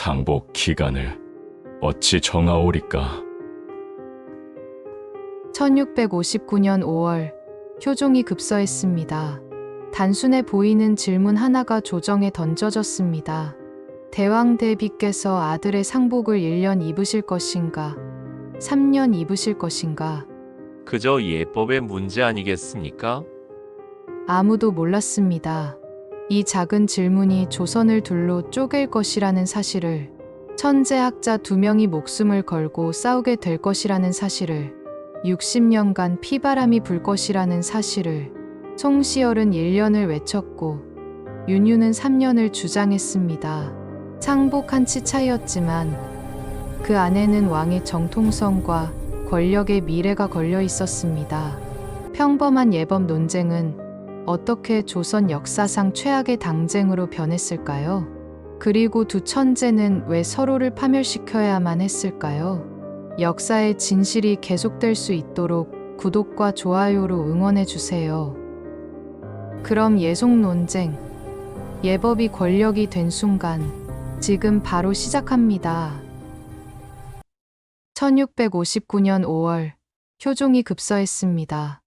상복 기간을 어찌 정하오리까? 1659년 5월 효종이 급서했습니다. 단순해 보이는 질문 하나가 조정에 던져졌습니다. 대왕 대비께서 아들의 상복을 1년 입으실 것인가? 3년 입으실 것인가? 그저 예법의 문제 아니겠습니까? 아무도 몰랐습니다. 이 작은 질문이 조선을 둘로 쪼갤 것이라는 사실을, 천재학자 2명이 목숨을 걸고 싸우게 될 것이라는 사실을, 60년간 피바람이 불 것이라는 사실을, 송시열은 1년을 외쳤고 윤유는 3년을 주장했습니다. 상복 한 치 차이였지만 그 안에는 왕의 정통성과 권력의 미래가 걸려 있었습니다. 평범한 예법 논쟁은 어떻게 조선 역사상 최악의 당쟁으로 변했을까요? 그리고 두 천재는 왜 서로를 파멸시켜야만 했을까요? 역사의 진실이 계속될 수 있도록 구독과 좋아요로 응원해주세요. 그럼 예속 논쟁, 예법이 권력이 된 순간, 지금 바로 시작합니다. 1659년 5월, 효종이 급서했습니다.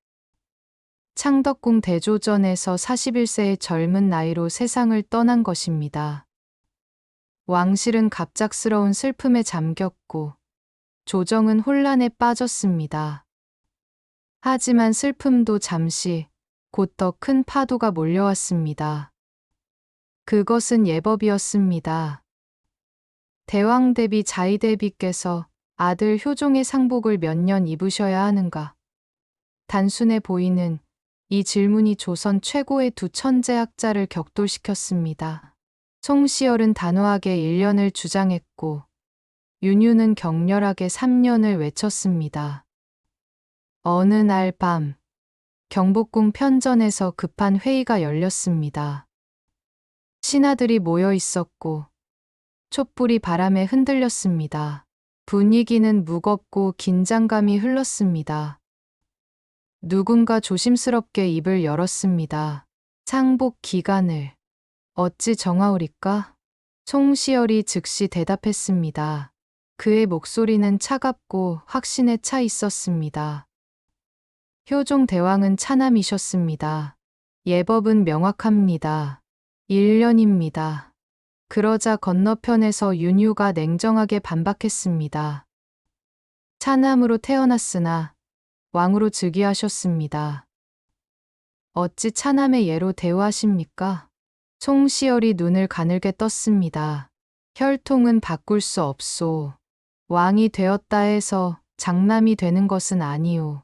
창덕궁 대조전에서 41세의 젊은 나이로 세상을 떠난 것입니다. 왕실은 갑작스러운 슬픔에 잠겼고, 조정은 혼란에 빠졌습니다. 하지만 슬픔도 잠시, 곧 더 큰 파도가 몰려왔습니다. 그것은 예법이었습니다. 대왕 대비 자이 대비께서 아들 효종의 상복을 몇 년 입으셔야 하는가? 단순해 보이는 이 질문이 조선 최고의 두 천재학자를 격돌시켰습니다. 송시열은 단호하게 1년을 주장했고 윤유는 격렬하게 3년을 외쳤습니다. 어느 날 밤 경복궁 편전에서 급한 회의가 열렸습니다. 신하들이 모여 있었고 촛불이 바람에 흔들렸습니다. 분위기는 무겁고 긴장감이 흘렀습니다. 누군가 조심스럽게 입을 열었습니다. 상복 기간을 어찌 정하오리까? 송시열이 즉시 대답했습니다. 그의 목소리는 차갑고 확신에 차 있었습니다. 효종 대왕은 차남이셨습니다. 예법은 명확합니다. 1년입니다. 그러자 건너편에서 윤유가 냉정하게 반박했습니다. 차남으로 태어났으나 왕으로 즉위하셨습니다. 어찌 차남의 예로 대우하십니까? 송시열이 눈을 가늘게 떴습니다. 혈통은 바꿀 수 없소. 왕이 되었다 해서 장남이 되는 것은 아니오.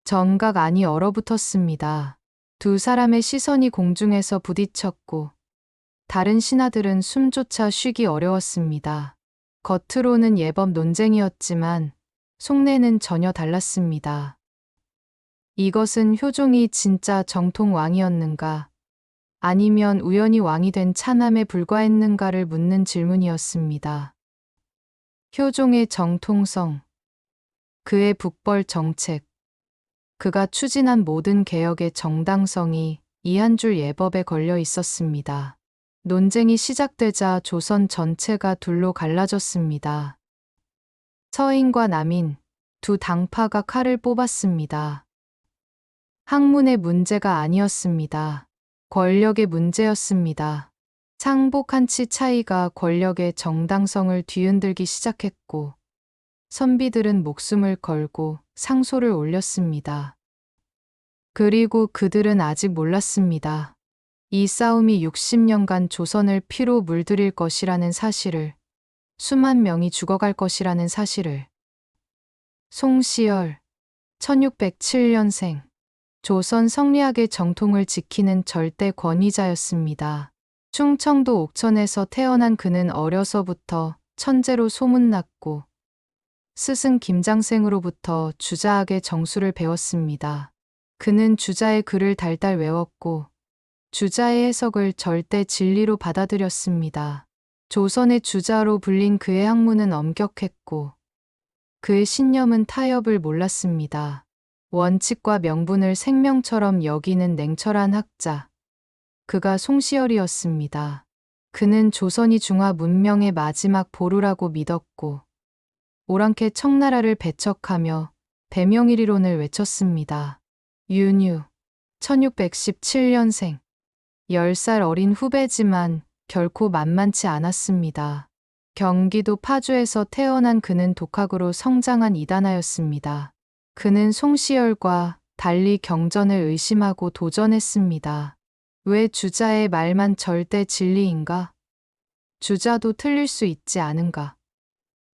정각 안이 얼어붙었습니다. 두 사람의 시선이 공중에서 부딪혔고 다른 신하들은 숨조차 쉬기 어려웠습니다. 겉으로는 예법 논쟁이었지만 속내는 전혀 달랐습니다. 이것은 효종이 진짜 정통 왕이었는가? 아니면 우연히 왕이 된 차남에 불과했는가를 묻는 질문이었습니다. 효종의 정통성, 그의 북벌 정책, 그가 추진한 모든 개혁의 정당성이 이 한 줄 예법에 걸려 있었습니다. 논쟁이 시작되자 조선 전체가 둘로 갈라졌습니다. 서인과 남인, 두 당파가 칼을 뽑았습니다. 학문의 문제가 아니었습니다. 권력의 문제였습니다. 상복 한 치 차이가 권력의 정당성을 뒤흔들기 시작했고 선비들은 목숨을 걸고 상소를 올렸습니다. 그리고 그들은 아직 몰랐습니다. 이 싸움이 60년간 조선을 피로 물들일 것이라는 사실을, 수만 명이 죽어갈 것이라는 사실을. 송시열, 1607년생, 조선 성리학의 정통을 지키는 절대 권위자였습니다. 충청도 옥천에서 태어난 그는 어려서부터 천재로 소문났고 스승 김장생으로부터 주자학의 정수를 배웠습니다. 그는 주자의 글을 달달 외웠고 주자의 해석을 절대 진리로 받아들였습니다. 조선의 주자로 불린 그의 학문은 엄격했고 그의 신념은 타협을 몰랐습니다. 원칙과 명분을 생명처럼 여기는 냉철한 학자. 그가 송시열이었습니다. 그는 조선이 중화 문명의 마지막 보루라고 믿었고 오랑캐 청나라를 배척하며 배명일이론을 외쳤습니다. 윤유 1617년생 10살 어린 후배지만 결코 만만치 않았습니다. 경기도 파주에서 태어난 그는 독학으로 성장한 이단아였습니다. 그는 송시열과 달리 경전을 의심하고 도전했습니다. 왜 주자의 말만 절대 진리인가? 주자도 틀릴 수 있지 않은가?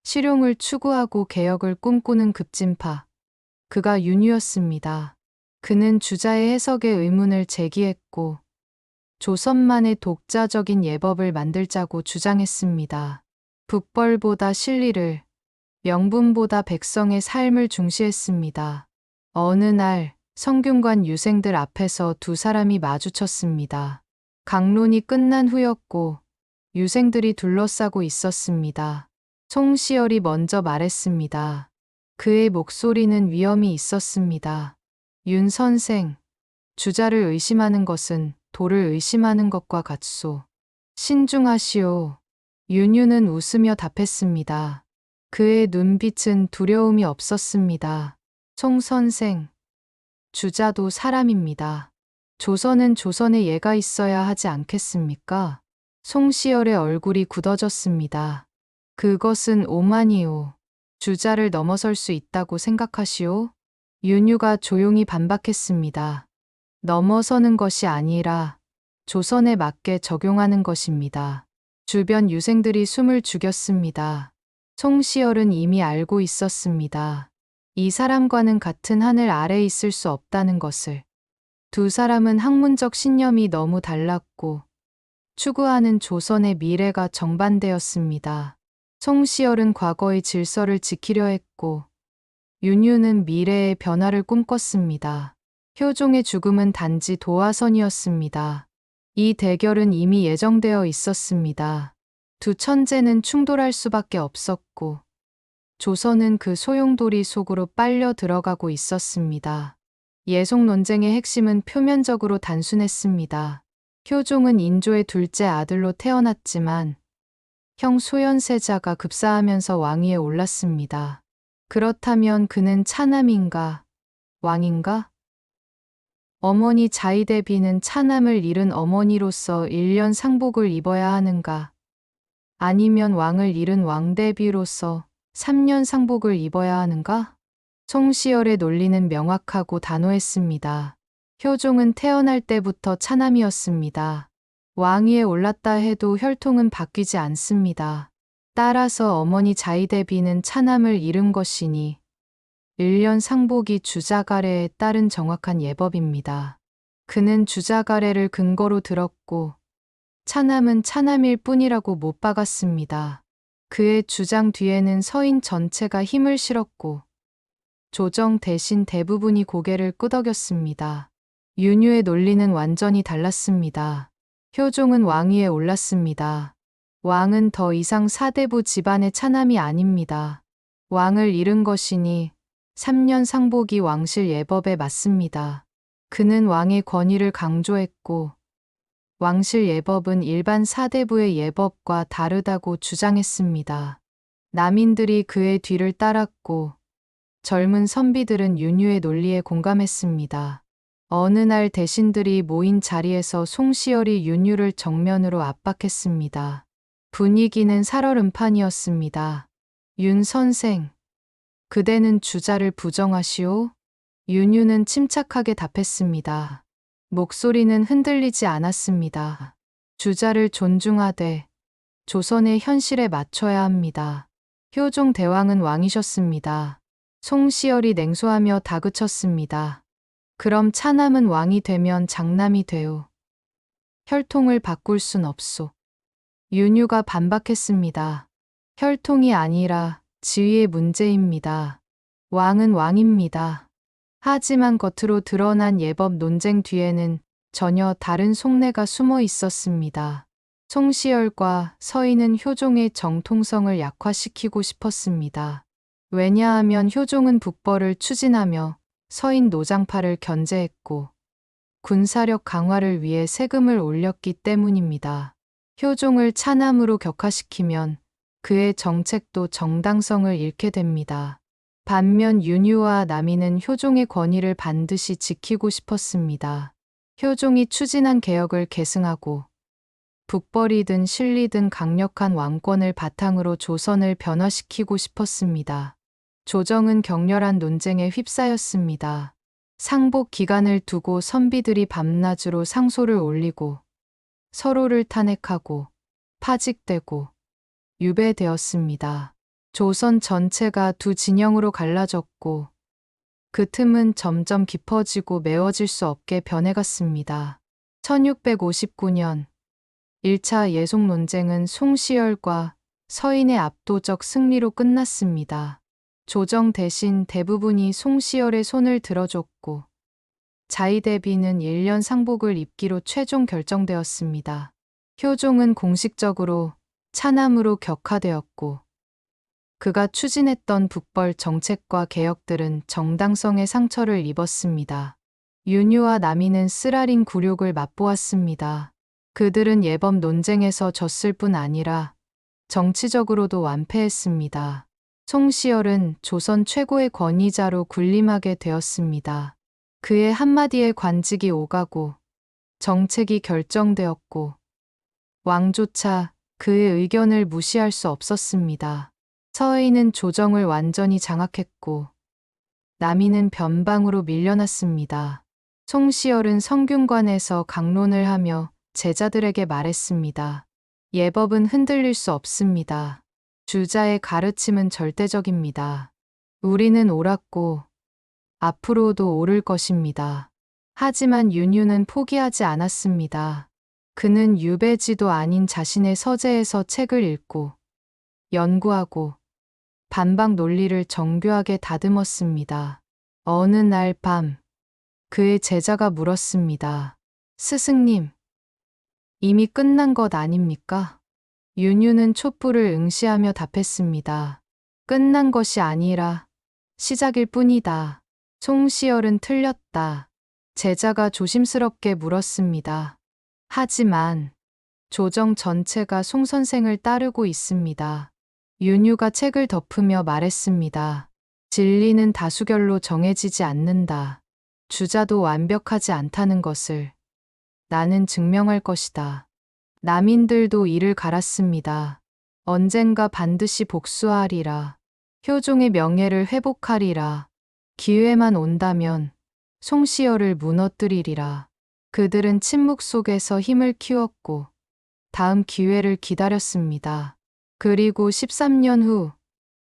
실용을 추구하고 개혁을 꿈꾸는 급진파. 그가 윤유였습니다. 그는 주자의 해석에 의문을 제기했고 조선만의 독자적인 예법을 만들자고 주장했습니다. 북벌보다 실리를, 명분보다 백성의 삶을 중시했습니다. 어느 날 성균관 유생들 앞에서 두 사람이 마주쳤습니다. 강론이 끝난 후였고 유생들이 둘러싸고 있었습니다. 송시열이 먼저 말했습니다. 그의 목소리는 위엄이 있었습니다. 윤 선생, 주자를 의심하는 것은 도를 의심하는 것과 같소. 신중하시오. 윤유는 웃으며 답했습니다. 그의 눈빛은 두려움이 없었습니다. 송 선생, 주자도 사람입니다. 조선은 조선의 예가 있어야 하지 않겠습니까? 송시열의 얼굴이 굳어졌습니다. 그것은 오만이오. 주자를 넘어설 수 있다고 생각하시오? 윤유가 조용히 반박했습니다. 넘어서는 것이 아니라 조선에 맞게 적용하는 것입니다. 주변 유생들이 숨을 죽였습니다. 송시열은 이미 알고 있었습니다. 이 사람과는 같은 하늘 아래 있을 수 없다는 것을. 두 사람은 학문적 신념이 너무 달랐고 추구하는 조선의 미래가 정반대였습니다. 송시열은 과거의 질서를 지키려 했고 윤유는 미래의 변화를 꿈꿨습니다. 효종의 죽음은 단지 도화선이었습니다. 이 대결은 이미 예정되어 있었습니다. 두 천재는 충돌할 수밖에 없었고 조선은 그 소용돌이 속으로 빨려 들어가고 있었습니다. 예속 논쟁의 핵심은 표면적으로 단순했습니다. 효종은 인조의 둘째 아들로 태어났지만 형 소현세자가 급사하면서 왕위에 올랐습니다. 그렇다면 그는 차남인가, 왕인가? 어머니 자이대비는 차남을 잃은 어머니로서 1년 상복을 입어야 하는가? 아니면 왕을 잃은 왕대비로서 3년 상복을 입어야 하는가? 송시열의 논리는 명확하고 단호했습니다. 효종은 태어날 때부터 차남이었습니다. 왕위에 올랐다 해도 혈통은 바뀌지 않습니다. 따라서 어머니 자이대비는 차남을 잃은 것이니 1년 상복이 주자가래에 따른 정확한 예법입니다. 그는 주자가래를 근거로 들었고 차남은 차남일 뿐이라고 못 박았습니다. 그의 주장 뒤에는 서인 전체가 힘을 실었고 조정 대신 대부분이 고개를 끄덕였습니다. 윤유의 논리는 완전히 달랐습니다. 효종은 왕위에 올랐습니다. 왕은 더 이상 사대부 집안의 차남이 아닙니다. 왕을 잃은 것이니 3년 상복이 왕실 예법에 맞습니다. 그는 왕의 권위를 강조했고 왕실 예법은 일반 사대부의 예법과 다르다고 주장했습니다. 남인들이 그의 뒤를 따랐고 젊은 선비들은 윤유의 논리에 공감했습니다. 어느 날 대신들이 모인 자리에서 송시열이 윤유를 정면으로 압박했습니다. 분위기는 살얼음판이었습니다. 윤 선생, 그대는 주자를 부정하시오? 윤유는 침착하게 답했습니다. 목소리는 흔들리지 않았습니다. 주자를 존중하되 조선의 현실에 맞춰야 합니다. 효종 대왕은 왕이셨습니다. 송시열이 냉소하며 다그쳤습니다. 그럼 차남은 왕이 되면 장남이 되오. 혈통을 바꿀 순 없소. 윤유가 반박했습니다. 혈통이 아니라 지위의 문제입니다. 왕은 왕입니다. 하지만 겉으로 드러난 예법 논쟁 뒤에는 전혀 다른 속내가 숨어 있었습니다. 송시열과 서인은 효종의 정통성을 약화시키고 싶었습니다. 왜냐하면 효종은 북벌을 추진하며 서인 노장파를 견제했고 군사력 강화를 위해 세금을 올렸기 때문입니다. 효종을 차남으로 격화시키면 그의 정책도 정당성을 잃게 됩니다. 반면 윤유와 남이는 효종의 권위를 반드시 지키고 싶었습니다. 효종이 추진한 개혁을 계승하고 북벌이든 신리든 강력한 왕권을 바탕으로 조선을 변화시키고 싶었습니다. 조정은 격렬한 논쟁에 휩싸였습니다. 상복 기간을 두고 선비들이 밤낮으로 상소를 올리고 서로를 탄핵하고 파직되고 유배되었습니다. 조선 전체가 두 진영으로 갈라졌고 그 틈은 점점 깊어지고 메워질 수 없게 변해갔습니다. 1659년 1차 예속 논쟁은 송시열과 서인의 압도적 승리로 끝났습니다. 조정 대신 대부분이 송시열의 손을 들어줬고 자의대비는 1년 상복을 입기로 최종 결정되었습니다. 효종은 공식적으로 차남으로 격화되었고 그가 추진했던 북벌 정책과 개혁들은 정당성의 상처를 입었습니다. 윤유와 남이는 쓰라린 굴욕을 맛보았습니다. 그들은 예법 논쟁에서 졌을 뿐 아니라 정치적으로도 완패했습니다. 송시열은 조선 최고의 권위자로 군림하게 되었습니다. 그의 한마디에 관직이 오가고 정책이 결정되었고 왕조차 그의 의견을 무시할 수 없었습니다. 서인은 조정을 완전히 장악했고 남이는 변방으로 밀려났습니다. 송시열은 성균관에서 강론을 하며 제자들에게 말했습니다. 예법은 흔들릴 수 없습니다. 주자의 가르침은 절대적입니다. 우리는 옳았고 앞으로도 옳을 것입니다. 하지만 윤유는 포기하지 않았습니다. 그는 유배지도 아닌 자신의 서재에서 책을 읽고 연구하고 반박 논리를 정교하게 다듬었습니다. 어느 날 밤 그의 제자가 물었습니다. 스승님, 이미 끝난 것 아닙니까? 윤유는 촛불을 응시하며 답했습니다. 끝난 것이 아니라 시작일 뿐이다. 송시열은 틀렸다. 제자가 조심스럽게 물었습니다. 하지만 조정 전체가 송 선생을 따르고 있습니다. 윤유가 책을 덮으며 말했습니다. 진리는 다수결로 정해지지 않는다. 주자도 완벽하지 않다는 것을 나는 증명할 것이다. 남인들도 이를 갈았습니다. 언젠가 반드시 복수하리라. 효종의 명예를 회복하리라. 기회만 온다면 송시열을 무너뜨리리라. 그들은 침묵 속에서 힘을 키웠고 다음 기회를 기다렸습니다. 그리고 13년 후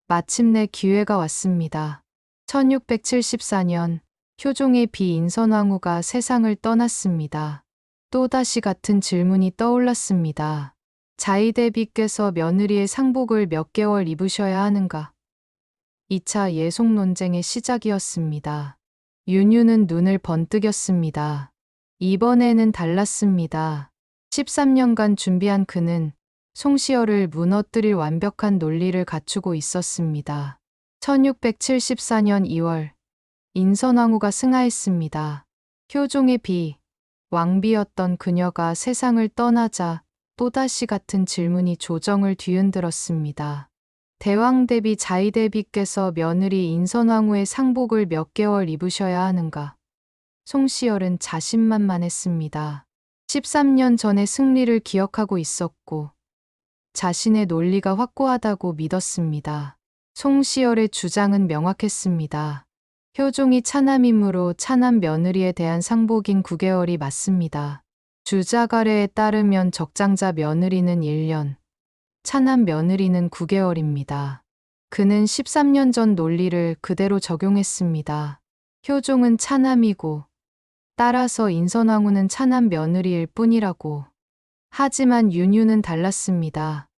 마침내 기회가 왔습니다. 1674년 효종의 비인선왕후가 세상을 떠났습니다. 또다시 같은 질문이 떠올랐습니다. 자의대비께서 며느리의 상복을 몇 개월 입으셔야 하는가? 2차 예속 논쟁의 시작이었습니다. 윤유는 눈을 번뜩였습니다. 이번에는 달랐습니다. 13년간 준비한 그는 송시열을 무너뜨릴 완벽한 논리를 갖추고 있었습니다. 1674년 2월 인선왕후가 승하했습니다. 효종의 왕비였던 그녀가 세상을 떠나자 또다시 같은 질문이 조정을 뒤흔들었습니다. 대왕 대비 자의 대비께서 며느리 인선왕후의 상복을 몇 개월 입으셔야 하는가? 송시열은 자신만만했습니다. 13년 전의 승리를 기억하고 있었고 자신의 논리가 확고하다고 믿었습니다. 송시열의 주장은 명확했습니다. 효종이 차남이므로 차남 며느리에 대한 상복인 9개월이 맞습니다. 주자가래에 따르면 적장자 며느리는 1년, 차남 며느리는 9개월입니다. 그는 13년 전 논리를 그대로 적용했습니다. 효종은 차남이고 따라서 인선왕후는 차남 며느리일 뿐이라고. 하지만 윤유는 달랐습니다.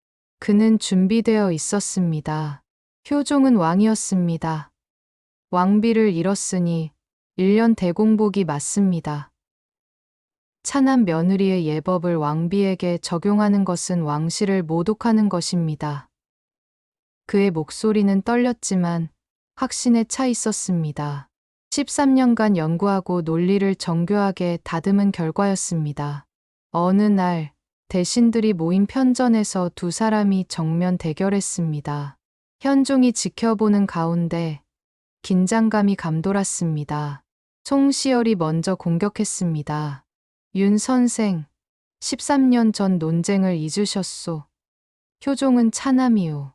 그는 준비되어 있었습니다. 효종은 왕이었습니다. 왕비를 잃었으니 1년 대공복이 맞습니다. 차남 며느리의 예법을 왕비에게 적용하는 것은 왕실을 모독하는 것입니다. 그의 목소리는 떨렸지만 확신에 차 있었습니다. 13년간 연구하고 논리를 정교하게 다듬은 결과였습니다. 어느 날 대신들이 모인 편전에서 두 사람이 정면 대결했습니다. 현종이 지켜보는 가운데 긴장감이 감돌았습니다. 송시열이 먼저 공격했습니다. 윤 선생, 13년 전 논쟁을 잊으셨소. 효종은 차남이오.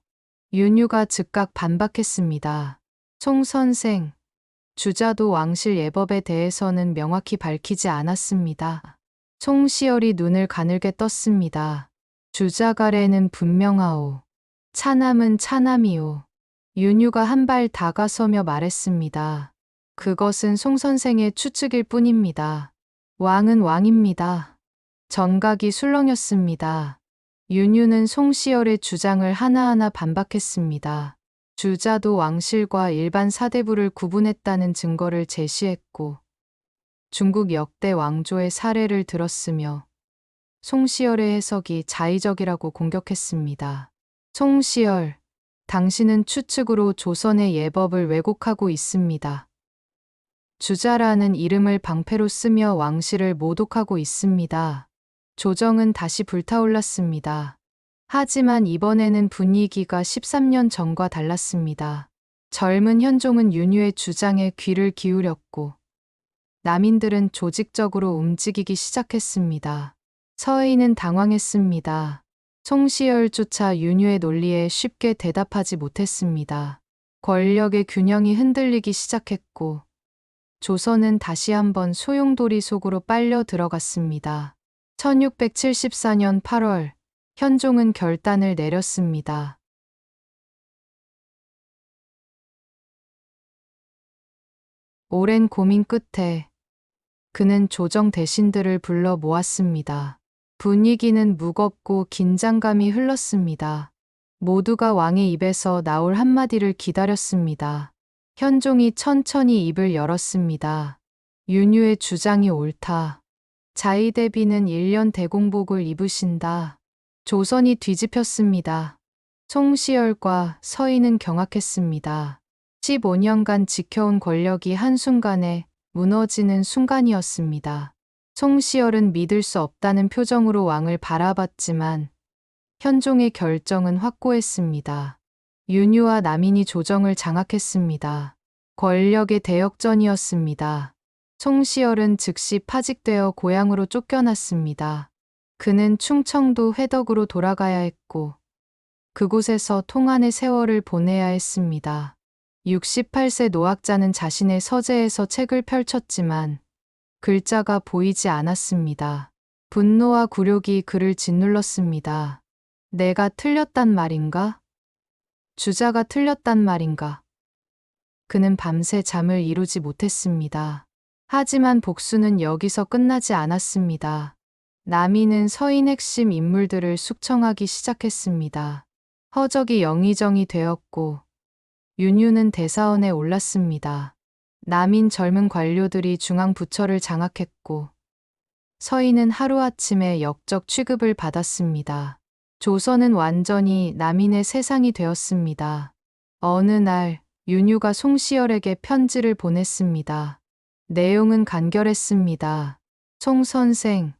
윤유가 즉각 반박했습니다. 송 선생, 주자도 왕실 예법에 대해서는 명확히 밝히지 않았습니다. 송시열이 눈을 가늘게 떴습니다. 주자가래는 분명하오. 차남은 차남이오. 윤유가 한 발 다가서며 말했습니다. 그것은 송 선생의 추측일 뿐입니다. 왕은 왕입니다. 전각이 술렁였습니다. 윤유는 송시열의 주장을 하나하나 반박했습니다. 주자도 왕실과 일반 사대부를 구분했다는 증거를 제시했고 중국 역대 왕조의 사례를 들었으며 송시열의 해석이 자의적이라고 공격했습니다. 송시열, 당신은 추측으로 조선의 예법을 왜곡하고 있습니다. 주자라는 이름을 방패로 쓰며 왕실을 모독하고 있습니다. 조정은 다시 불타올랐습니다. 하지만 이번에는 분위기가 13년 전과 달랐습니다. 젊은 현종은 윤유의 주장에 귀를 기울였고 남인들은 조직적으로 움직이기 시작했습니다. 서해인은 당황했습니다. 송시열조차 윤유의 논리에 쉽게 대답하지 못했습니다. 권력의 균형이 흔들리기 시작했고 조선은 다시 한번 소용돌이 속으로 빨려 들어갔습니다. 1674년 8월 현종은 결단을 내렸습니다. 오랜 고민 끝에 그는 조정 대신들을 불러 모았습니다. 분위기는 무겁고 긴장감이 흘렀습니다. 모두가 왕의 입에서 나올 한마디를 기다렸습니다. 현종이 천천히 입을 열었습니다. 윤유의 주장이 옳다. 자의대비는 1년 대공복을 입으신다. 조선이 뒤집혔습니다. 송시열과 서인은 경악했습니다. 15년간 지켜온 권력이 한순간에 무너지는 순간이었습니다. 송시열은 믿을 수 없다는 표정으로 왕을 바라봤지만 현종의 결정은 확고했습니다. 윤유와 남인이 조정을 장악했습니다. 권력의 대역전이었습니다. 송시열은 즉시 파직되어 고향으로 쫓겨났습니다. 그는 충청도 회덕으로 돌아가야 했고 그곳에서 통한의 세월을 보내야 했습니다. 68세 노학자는 자신의 서재에서 책을 펼쳤지만 글자가 보이지 않았습니다. 분노와 굴욕이 그를 짓눌렀습니다. 내가 틀렸단 말인가? 주자가 틀렸단 말인가? 그는 밤새 잠을 이루지 못했습니다. 하지만 복수는 여기서 끝나지 않았습니다. 남인은 서인 핵심 인물들을 숙청하기 시작했습니다. 허적이 영의정이 되었고 윤유는 대사원에 올랐습니다. 남인 젊은 관료들이 중앙부처를 장악했고 서인은 하루아침에 역적 취급을 받았습니다. 조선은 완전히 남인의 세상이 되었습니다. 어느 날 윤유가 송시열에게 편지를 보냈습니다. 내용은 간결했습니다. 송 선생,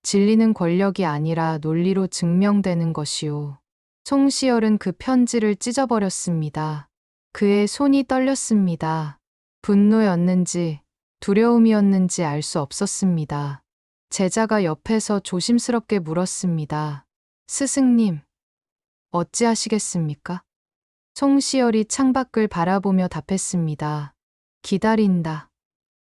진리는 권력이 아니라 논리로 증명되는 것이오. 송시열은 그 편지를 찢어버렸습니다. 그의 손이 떨렸습니다. 분노였는지 두려움이었는지 알 수 없었습니다. 제자가 옆에서 조심스럽게 물었습니다. 스승님, 어찌하시겠습니까? 송시열이 창밖을 바라보며 답했습니다. 기다린다.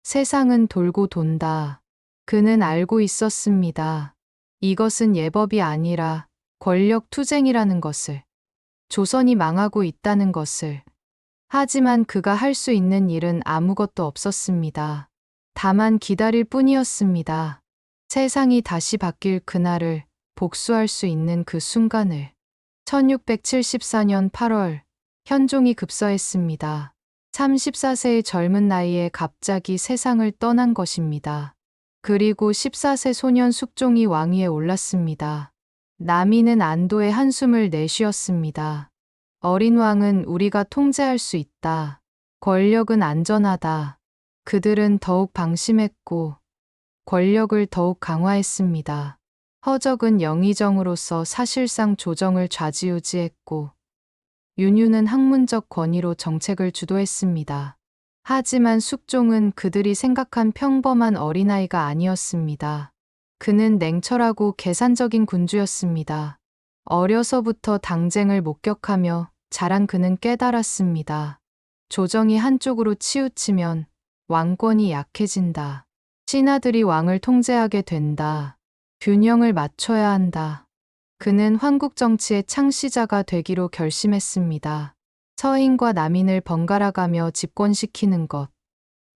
세상은 돌고 돈다. 그는 알고 있었습니다. 이것은 예법이 아니라 권력 투쟁이라는 것을, 조선이 망하고 있다는 것을. 하지만 그가 할 수 있는 일은 아무것도 없었습니다. 다만 기다릴 뿐이었습니다. 세상이 다시 바뀔 그날을, 복수할 수 있는 그 순간을. 1674년 8월 현종이 급서했습니다. 34세의 젊은 나이에 갑자기 세상을 떠난 것입니다. 그리고 14세 소년 숙종이 왕위에 올랐습니다. 남인은 안도의 한숨을 내쉬었습니다. 어린 왕은 우리가 통제할 수 있다. 권력은 안전하다. 그들은 더욱 방심했고 권력을 더욱 강화했습니다. 허적은 영의정으로서 사실상 조정을 좌지우지했고 윤유는 학문적 권위로 정책을 주도했습니다. 하지만 숙종은 그들이 생각한 평범한 어린아이가 아니었습니다. 그는 냉철하고 계산적인 군주였습니다. 어려서부터 당쟁을 목격하며 자란 그는 깨달았습니다. 조정이 한쪽으로 치우치면 왕권이 약해진다. 신하들이 왕을 통제하게 된다. 균형을 맞춰야 한다. 그는 한국 정치의 창시자가 되기로 결심했습니다. 서인과 남인을 번갈아가며 집권시키는 것.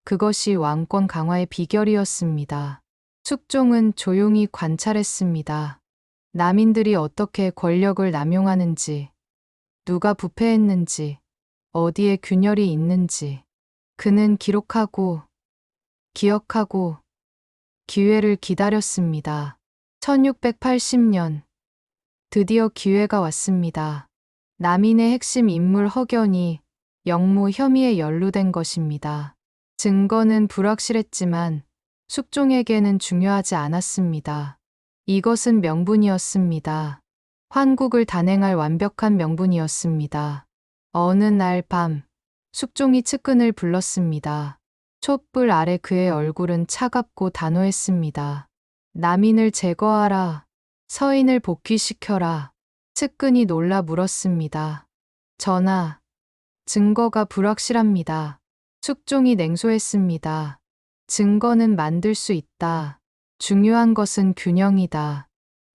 그것이 왕권 강화의 비결이었습니다. 숙종은 조용히 관찰했습니다. 남인들이 어떻게 권력을 남용하는지, 누가 부패했는지, 어디에 균열이 있는지. 그는 기록하고, 기억하고, 기회를 기다렸습니다. 1680년, 드디어 기회가 왔습니다. 남인의 핵심 인물 허견이 영무 혐의에 연루된 것입니다. 증거는 불확실했지만 숙종에게는 중요하지 않았습니다. 이것은 명분이었습니다. 환국을 단행할 완벽한 명분이었습니다. 어느 날 밤, 숙종이 측근을 불렀습니다. 촛불 아래 그의 얼굴은 차갑고 단호했습니다. 남인을 제거하라. 서인을 복귀시켜라. 측근이 놀라 물었습니다. 전하, 증거가 불확실합니다. 숙종이 냉소했습니다. 증거는 만들 수 있다. 중요한 것은 균형이다.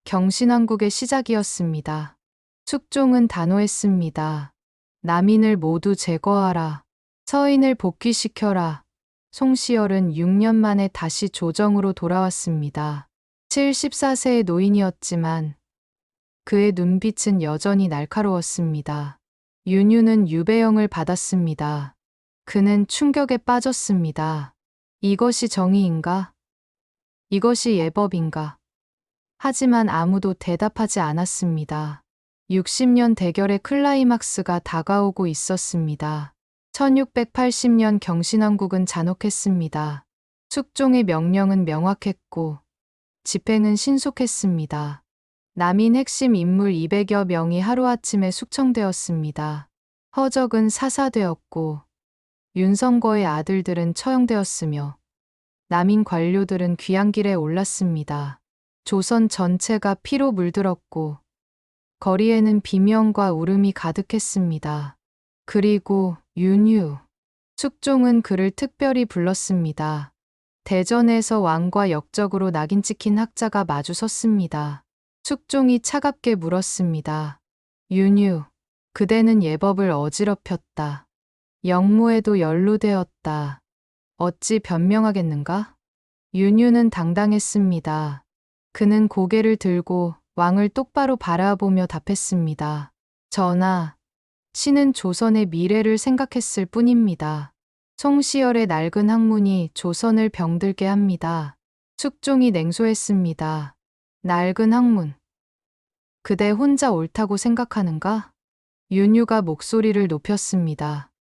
경신왕국의 시작이었습니다. 숙종은 단호했습니다. 남인을 모두 제거하라. 서인을 복귀시켜라. 송시열은 6년 만에 다시 조정으로 돌아왔습니다. 74세의 노인이었지만 그의 눈빛은 여전히 날카로웠습니다. 윤유는 유배형을 받았습니다. 그는 충격에 빠졌습니다. 이것이 정의인가? 이것이 예법인가? 하지만 아무도 대답하지 않았습니다. 60년 대결의 클라이막스가 다가오고 있었습니다. 1680년 경신왕국은 잔혹했습니다. 숙종의 명령은 명확했고 집행은 신속했습니다. 남인 핵심 인물 200여 명이 하루아침에 숙청되었습니다. 허적은 사사되었고 윤성거의 아들들은 처형되었으며 남인 관료들은 귀양길에 올랐습니다. 조선 전체가 피로 물들었고 거리에는 비명과 울음이 가득했습니다. 그리고 윤유, 숙종은 그를 특별히 불렀습니다. 대전에서 왕과 역적으로 낙인 찍힌 학자가 마주 섰습니다. 숙종이 차갑게 물었습니다. 윤유, 그대는 예법을 어지럽혔다. 영무에도 연루되었다. 어찌 변명하겠는가? 윤유는 당당했습니다. 그는 고개를 들고 왕을 똑바로 바라보며 답했습니다. 전하, 신은 조선의 미래를 생각했을 뿐입니다. 송시열의 낡은 학문이 조선을 병들게 합니다. 숙종이 냉소했습니다. 낡은 학문. 그대 혼자 옳다고 생각하는가? 윤유가 목소리를 높였습니다.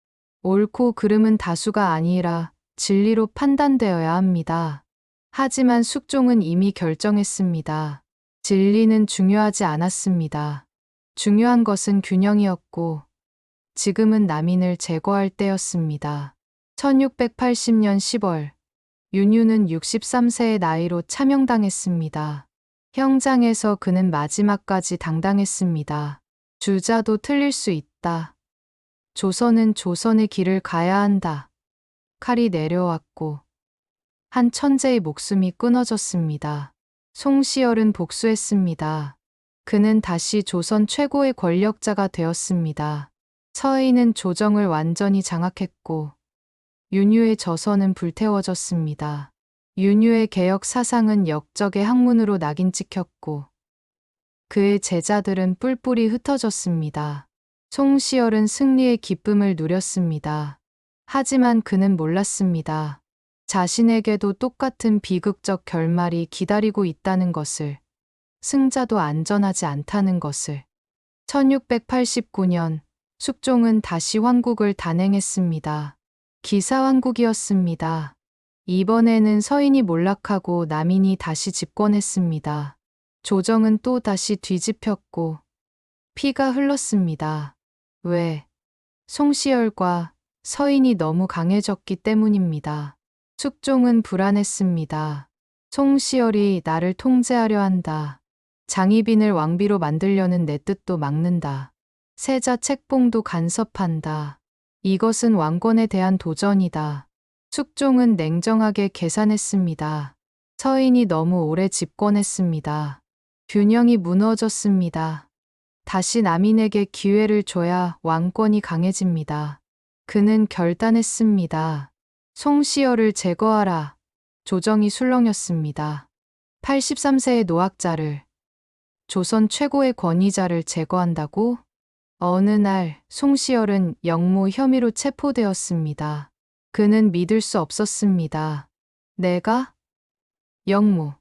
옳고 그름은 다수가 아니라 진리로 판단되어야 합니다. 하지만 숙종은 이미 결정했습니다. 진리는 중요하지 않았습니다. 중요한 것은 균형이었고 지금은 남인을 제거할 때였습니다. 1680년 10월, 윤유는 63세의 나이로 차명당했습니다. 형장에서 그는 마지막까지 당당했습니다. 주자도 틀릴 수 있다. 조선은 조선의 길을 가야 한다. 칼이 내려왔고 한 천재의 목숨이 끊어졌습니다. 송시열은 복수했습니다. 그는 다시 조선 최고의 권력자가 되었습니다. 서인은 조정을 완전히 장악했고 윤유의 저서는 불태워졌습니다. 윤유의 개혁 사상은 역적의 학문으로 낙인 찍혔고 그의 제자들은 뿔뿔이 흩어졌습니다. 송시열은 승리의 기쁨을 누렸습니다. 하지만 그는 몰랐습니다. 자신에게도 똑같은 비극적 결말이 기다리고 있다는 것을, 승자도 안전하지 않다는 것을. 1689년 숙종은 다시 환국을 단행했습니다. 기사환국이었습니다. 이번에는 서인이 몰락하고 남인이 다시 집권했습니다. 조정은 또 다시 뒤집혔고 피가 흘렀습니다. 왜? 송시열과 서인이 너무 강해졌기 때문입니다. 숙종은 불안했습니다. 송시열이 나를 통제하려 한다. 장희빈을 왕비로 만들려는 내 뜻도 막는다. 세자 책봉도 간섭한다. 이것은 왕권에 대한 도전이다. 숙종은 냉정하게 계산했습니다. 서인이 너무 오래 집권했습니다. 균형이 무너졌습니다. 다시 남인에게 기회를 줘야 왕권이 강해집니다. 그는 결단했습니다. 송시열을 제거하라. 조정이 술렁였습니다. 83세의 노학자를, 조선 최고의 권위자를 제거한다고? 어느 날 송시열은 영모 혐의로 체포되었습니다. 그는 믿을 수 없었습니다. 내가? 영모.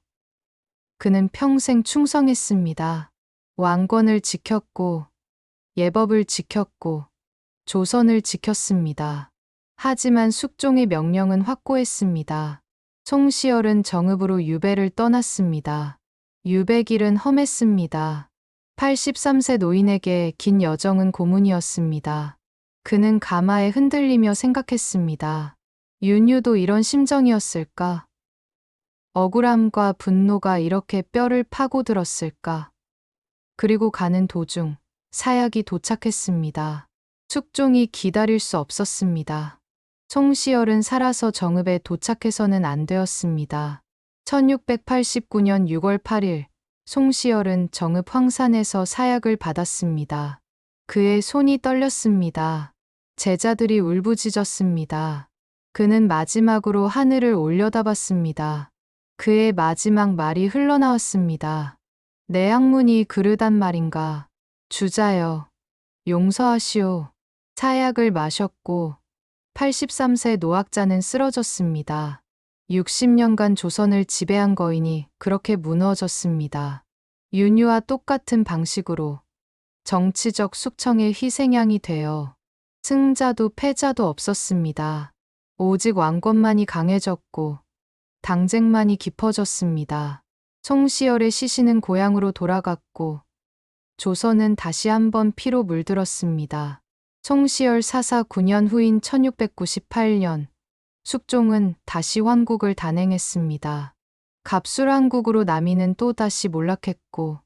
그는 평생 충성했습니다. 왕권을 지켰고, 예법을 지켰고, 조선을 지켰습니다. 하지만 숙종의 명령은 확고했습니다. 송시열은 정읍으로 유배를 떠났습니다. 유배 길은 험했습니다. 83세 노인에게 긴 여정은 고문이었습니다. 그는 가마에 흔들리며 생각했습니다. 윤유도 이런 심정이었을까? 억울함과 분노가 이렇게 뼈를 파고들었을까? 그리고 가는 도중 사약이 도착했습니다. 숙종이 기다릴 수 없었습니다. 송시열은 살아서 정읍에 도착해서는 안 되었습니다. 1689년 6월 8일 송시열은 정읍 황산에서 사약을 받았습니다. 그의 손이 떨렸습니다. 제자들이 울부짖었습니다. 그는 마지막으로 하늘을 올려다봤습니다. 그의 마지막 말이 흘러나왔습니다. 내 학문이 그르단 말인가. 주자여, 용서하시오. 사약을 마셨고 83세 노학자는 쓰러졌습니다. 60년간 조선을 지배한 거인이 그렇게 무너졌습니다. 윤유와 똑같은 방식으로 정치적 숙청의 희생양이 되어 승자도 패자도 없었습니다. 오직 왕권만이 강해졌고 당쟁만이 깊어졌습니다. 송시열의 시신은 고향으로 돌아갔고 조선은 다시 한번 피로 물들었습니다. 송시열 사사 9년 후인 1698년 숙종은 다시 환국을 단행했습니다. 갑술한국으로 남인은 또다시 몰락했고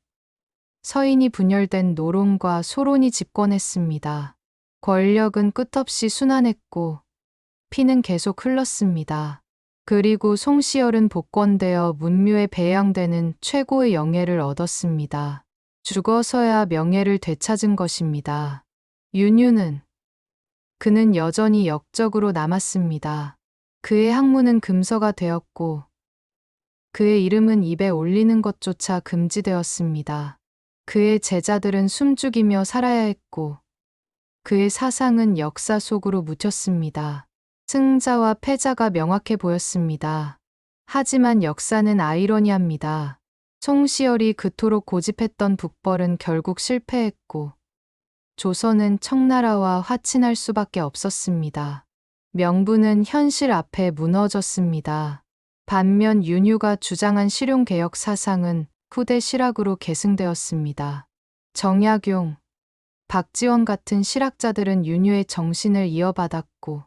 서인이 분열된 노론과 소론이 집권했습니다. 권력은 끝없이 순환했고 피는 계속 흘렀습니다. 그리고 송시열은 복권되어 문묘에 배양되는 최고의 영예를 얻었습니다. 죽어서야 명예를 되찾은 것입니다. 윤유는 그는 여전히 역적으로 남았습니다. 그의 학문은 금서가 되었고 그의 이름은 입에 올리는 것조차 금지되었습니다. 그의 제자들은 숨죽이며 살아야 했고 그의 사상은 역사 속으로 묻혔습니다. 승자와 패자가 명확해 보였습니다. 하지만 역사는 아이러니합니다. 송시열이 그토록 고집했던 북벌은 결국 실패했고 조선은 청나라와 화친할 수밖에 없었습니다. 명분은 현실 앞에 무너졌습니다. 반면 윤유가 주장한 실용개혁 사상은 후대 실학으로 계승되었습니다. 정약용, 박지원 같은 실학자들은 윤유의 정신을 이어받았고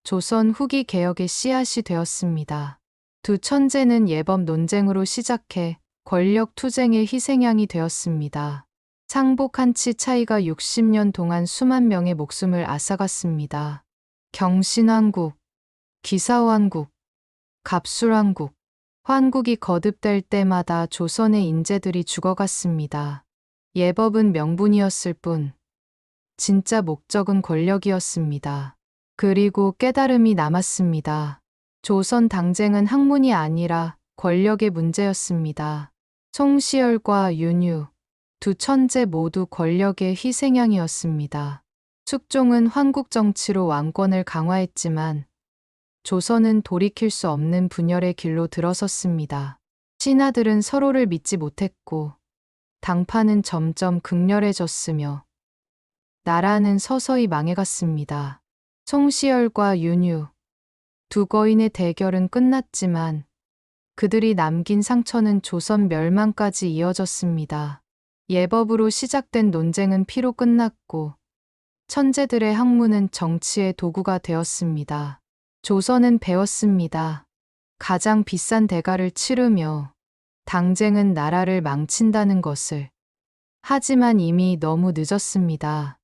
조선 후기 개혁의 씨앗이 되었습니다. 두 천재는 예법 논쟁으로 시작해 권력 투쟁의 희생양이 되었습니다. 상복 한 치 차이가 60년 동안 수만 명의 목숨을 앗아갔습니다. 경신환국, 기사환국, 갑술환국, 환국이 거듭될 때마다 조선의 인재들이 죽어갔습니다. 예법은 명분이었을 뿐 진짜 목적은 권력이었습니다. 그리고 깨달음이 남았습니다. 조선 당쟁은 학문이 아니라 권력의 문제였습니다. 송시열과 윤유, 두 천재 모두 권력의 희생양이었습니다. 숙종은 환국 정치로 왕권을 강화했지만 조선은 돌이킬 수 없는 분열의 길로 들어섰습니다. 신하들은 서로를 믿지 못했고 당파는 점점 극렬해졌으며 나라는 서서히 망해갔습니다. 송시열과 윤유, 두 거인의 대결은 끝났지만 그들이 남긴 상처는 조선 멸망까지 이어졌습니다. 예법으로 시작된 논쟁은 피로 끝났고 천재들의 학문은 정치의 도구가 되었습니다. 조선은 배웠습니다. 가장 비싼 대가를 치르며 당쟁은 나라를 망친다는 것을. 하지만 이미 너무 늦었습니다.